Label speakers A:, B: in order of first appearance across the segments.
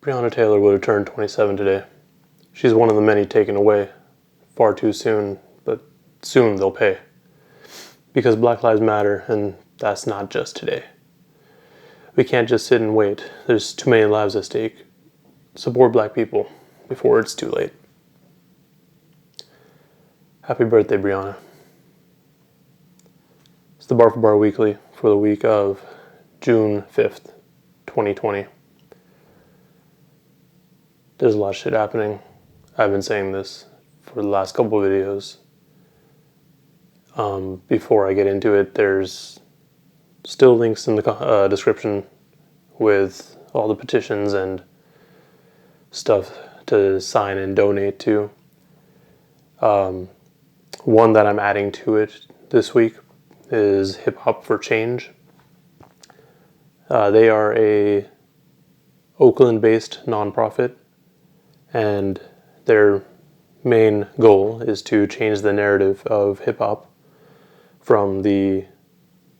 A: Breonna Taylor would have turned 27 today. She's one of the many taken away far too soon, but soon they'll pay. Because Black Lives Matter, and that's not just today. We can't just sit and wait. There's too many lives at stake. Support black people before it's too late. Happy birthday, Breonna. It's the Bar for Bar Weekly for the week of June 5th, 2020. There's a lot of shit happening. I've been saying this for the last couple of videos. Before I get into it, there's still links in the description with all the petitions and stuff to sign and donate to. One that I'm adding to it this week is Hip Hop for Change. They are a Oakland-based nonprofit, and their main goal is to change the narrative of hip-hop from the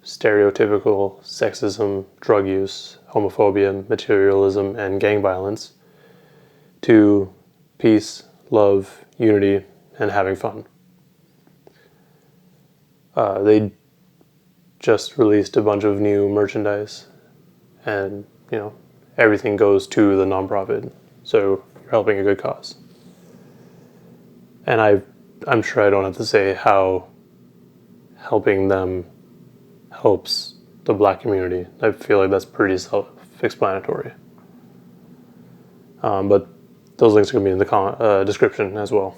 A: stereotypical sexism, drug use, homophobia, materialism, and gang violence to peace, love, unity, and having fun. They just released a bunch of new merchandise, and everything goes to the nonprofit, so you're helping a good cause. And I'm sure I don't have to say how helping them helps the black community. I feel like that's pretty self-explanatory. But those links are going to be in the description as well.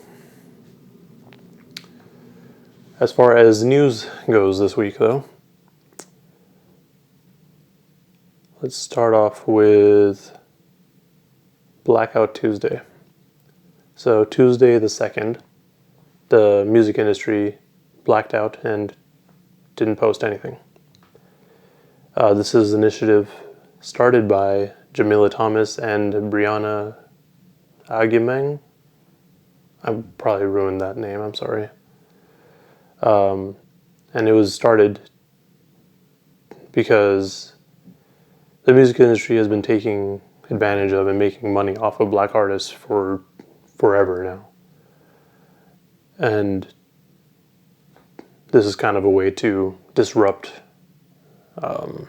A: As far as news goes this week, though, let's start off with Blackout Tuesday. So Tuesday the 2nd, the music industry blacked out and didn't post anything. This is an initiative started by Jamila Thomas and Brianna Agyemang. I probably ruined that name, I'm sorry. And it was started because the music industry has been taking advantage of and making money off of black artists for forever now. And this is kind of a way to disrupt the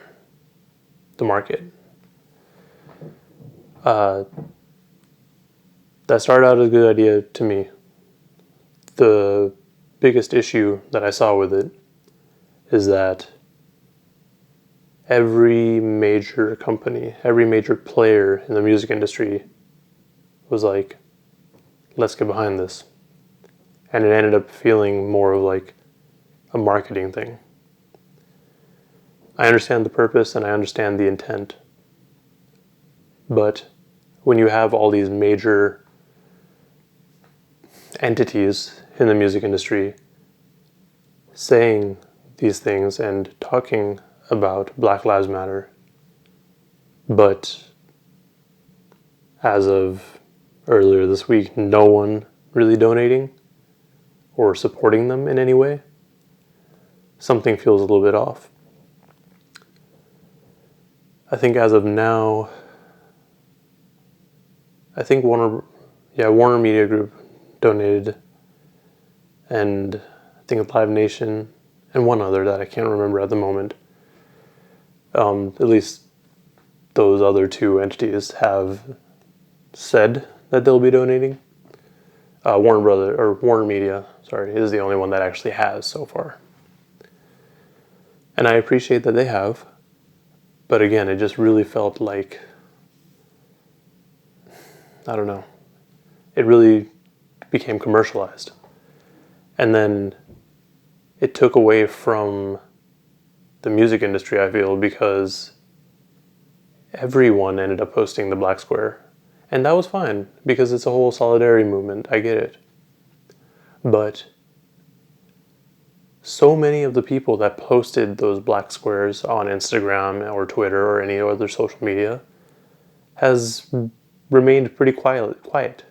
A: market. That started out as a good idea to me. The biggest issue that I saw with it is that every major company, every major player in the music industry was like, let's get behind this. And it ended up feeling more of like a marketing thing. I understand the purpose and I understand the intent. But when you have all these major entities in the music industry saying these things and talking about Black Lives Matter, but as of earlier this week, no one really donating or supporting them in any way, something feels a little bit off. I think as of now, I think Warner Media Group donated, and I think Live Nation, and one other that I can't remember at the moment. At least those other two entities have said that they'll be donating. Warner Media, is the only one that actually has so far. And I appreciate that they have, but again, it just really felt like, I don't know, it really became commercialized. And then it took away from the music industry, I feel, because everyone ended up posting the black square. And that was fine, because it's a whole solidarity movement, I get it. But so many of the people that posted those black squares on Instagram or Twitter or any other social media has remained pretty quiet.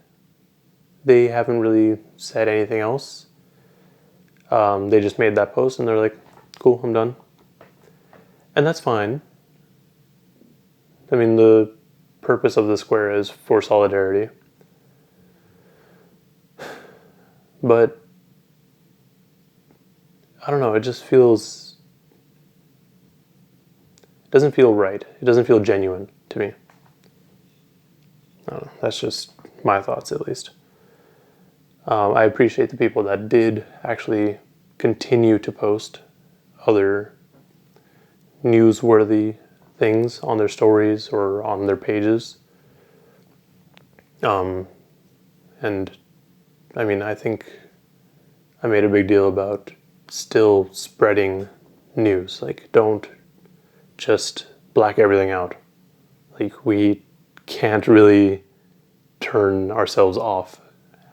A: They haven't really said anything else. They just made that post and they're like, cool, I'm done. And that's fine. I mean, the purpose of the square is for solidarity. But I don't know, it just feels, it doesn't feel right. It doesn't feel genuine to me. I don't know, that's just my thoughts at least. I appreciate the people that did actually continue to post other newsworthy things on their stories or on their pages. And I mean, I think I made a big deal about still spreading news. Like, don't just black everything out. Like, we can't really turn ourselves off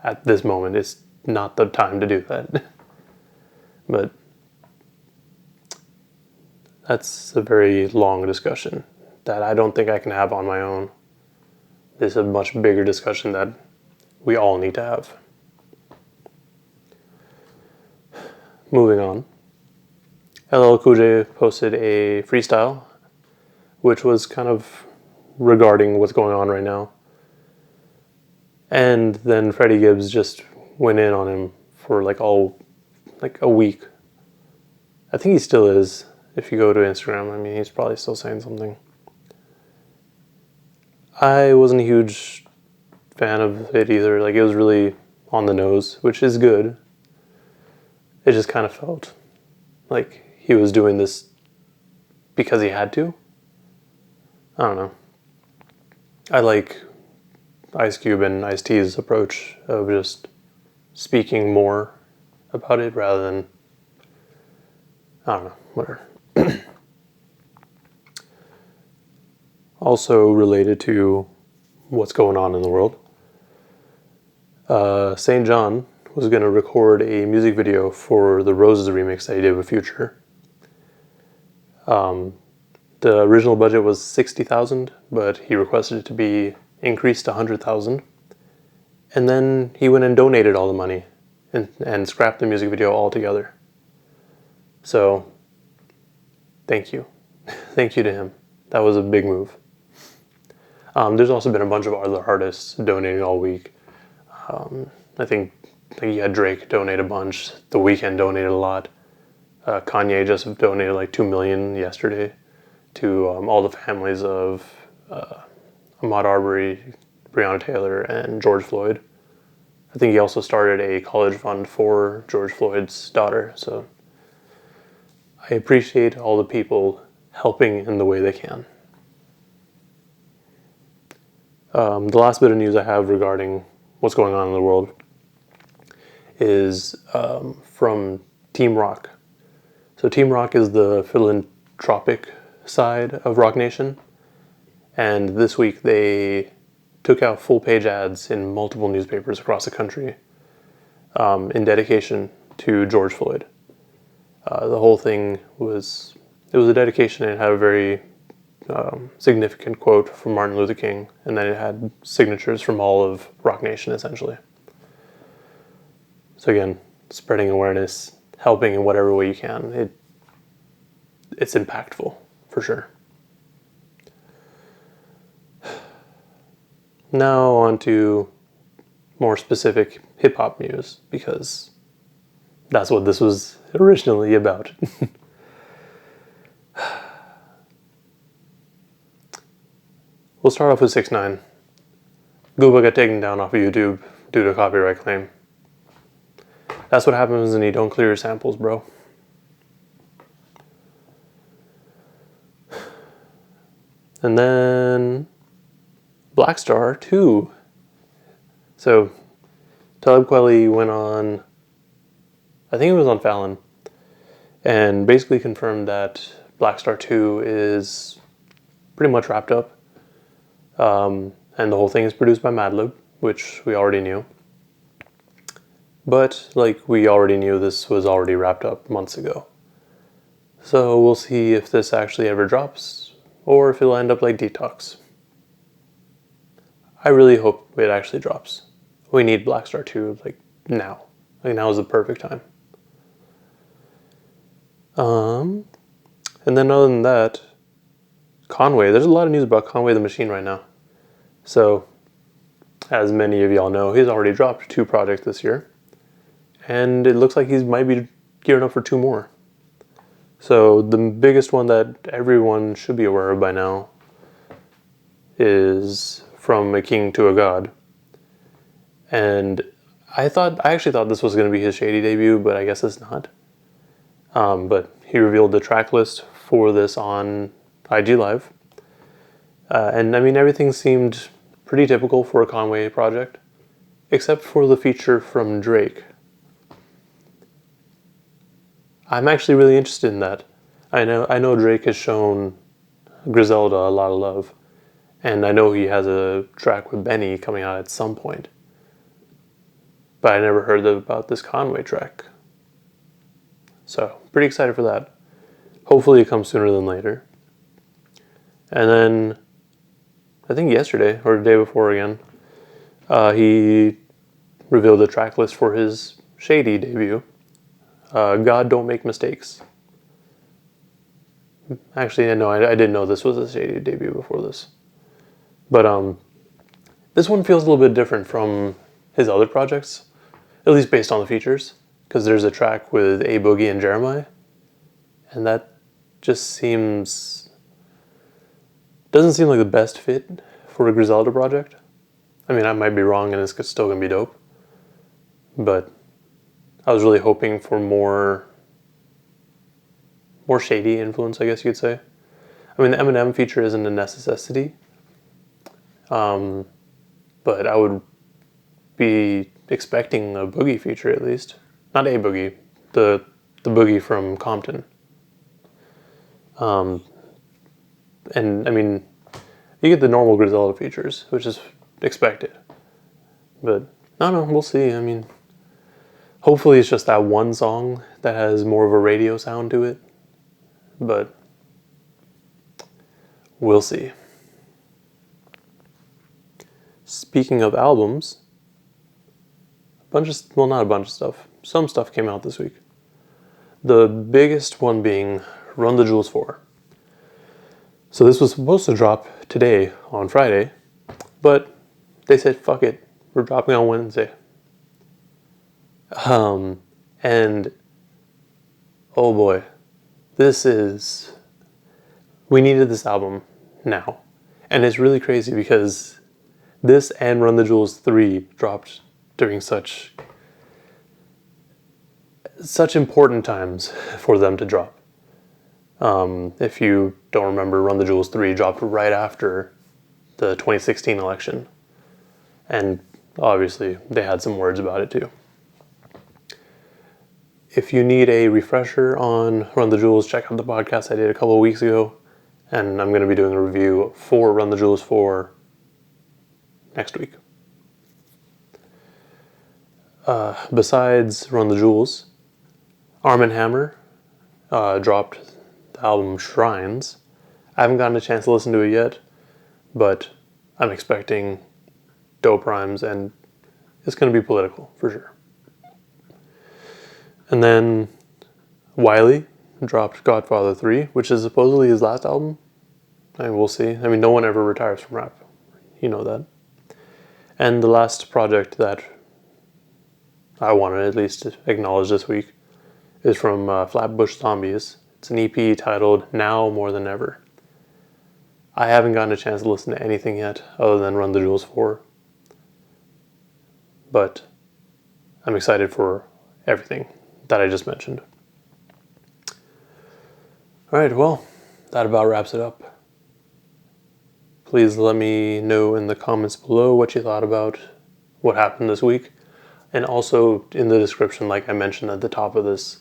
A: at this moment. It's not the time to do that. But that's a very long discussion that I don't think I can have on my own. This is a much bigger discussion that we all need to have. Moving on. LL Cool J posted a freestyle, which was kind of regarding what's going on right now. And then Freddie Gibbs just went in on him for like a week. I think he still is. If you go to Instagram, I mean, he's probably still saying something. I wasn't a huge fan of it either. Like, it was really on the nose, which is good. It just kind of felt like he was doing this because he had to. I don't know. I like Ice Cube and Ice-T's approach of just speaking more about it rather than, I don't know, whatever. Also related to what's going on in the world, St. John was going to record a music video for the Roses remix that he did with Future. The original budget was $60,000, but he requested it to be increased to $100,000. And then he went and donated all the money and scrapped the music video altogether. So, thank you. Thank you to him. That was a big move. There's also been a bunch of other artists donating all week. I think you had Drake donate a bunch. The Weeknd donated a lot. Kanye just donated like $2 million yesterday to all the families of Ahmaud Arbery, Breonna Taylor, and George Floyd. I think he also started a college fund for George Floyd's daughter. So I appreciate all the people helping in the way they can. The last bit of news I have regarding what's going on in the world is from Team Rock. So Team Rock is the philanthropic side of Rock Nation. And this week they took out full-page ads in multiple newspapers across the country in dedication to George Floyd. The whole thing was a dedication, and it had a very significant quote from Martin Luther King, and then it had signatures from all of Rock Nation, essentially. So again, spreading awareness, helping in whatever way you can, it's impactful, for sure. Now on to more specific hip-hop news, because that's what this was originally about. We'll start off with 6ix9ine. Gooba got taken down off of YouTube due to copyright claim. That's what happens when you don't clear your samples, bro. And then Blackstar 2. So Talib Kweli went on, I think it was on Fallon, and basically confirmed that Blackstar 2 is pretty much wrapped up. And the whole thing is produced by Madlib, which we already knew. But, like, we already knew this was already wrapped up months ago. So we'll see if this actually ever drops, or if it'll end up like Detox. I really hope it actually drops. We need Blackstar 2, like, now. Like, now is the perfect time. And then other than that, Conway. There's a lot of news about Conway the Machine right now. So, as many of y'all know, he's already dropped 2 projects this year, and it looks like he might be gearing up for 2 more. So the biggest one that everyone should be aware of by now is From a King to a God. And I actually thought this was going to be his Shady debut, but I guess it's not. But he revealed the track list for this on IG Live. And I mean, everything seemed pretty typical for a Conway project, except for the feature from Drake. I'm actually really interested in that. I know Drake has shown Griselda a lot of love, and I know he has a track with Benny coming out at some point. But I never heard about this Conway track. So, pretty excited for that. Hopefully it comes sooner than later. And then, I think yesterday, or the day before again, he revealed the track list for his Shady debut. God Don't Make Mistakes. Actually, no, I didn't know this was a Shady debut before this. But this one feels a little bit different from his other projects, at least based on the features, because there's a track with A Boogie and Jeremiah, and that just doesn't seem like the best fit for a Griselda project. I mean, I might be wrong and it's still going to be dope, but I was really hoping for more Shady influence, I guess you could say. I mean, the Eminem feature isn't a necessity, but I would be expecting a Boogie feature at least. Not A Boogie, the Boogie from Compton. And I mean, you get the normal Griselda features, which is expected. But I don't know, we'll see. I mean, hopefully it's just that one song that has more of a radio sound to it. But we'll see. Speaking of albums, not a bunch of stuff. Some stuff came out this week. The biggest one being Run the Jewels 4. So this was supposed to drop today on Friday, but they said, fuck it, we're dropping on Wednesday. And oh boy, we needed this album now. And it's really crazy because this and Run the Jewels 3 dropped during such important times for them to drop. If you don't remember, Run the Jewels 3 dropped right after the 2016 election. And obviously, they had some words about it too. If you need a refresher on Run the Jewels, check out the podcast I did a couple of weeks ago. And I'm going to be doing a review for Run the Jewels 4 next week. Besides Run the Jewels, Arm & Hammer dropped the album Shrines. I haven't gotten a chance to listen to it yet, but I'm expecting dope rhymes and it's going to be political for sure. And then Wiley dropped Godfather 3, which is supposedly his last album. I mean, we'll see. I mean, no one ever retires from rap. You know that. And the last project that I want to at least acknowledge this week is from Flatbush Zombies. It's an EP titled Now More Than Ever. I haven't gotten a chance to listen to anything yet other than Run the Jewels 4. But I'm excited for everything that I just mentioned. Alright, well, that about wraps it up. Please let me know in the comments below what you thought about what happened this week. And also in the description, like I mentioned at the top of this,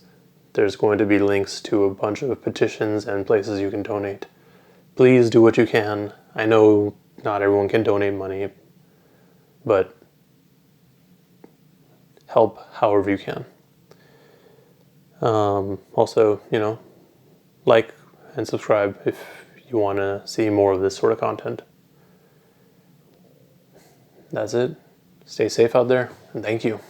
A: there's going to be links to a bunch of petitions and places you can donate. Please do what you can. I know not everyone can donate money, but help however you can. Also, like and subscribe if you want to see more of this sort of content. That's it. Stay safe out there, and thank you.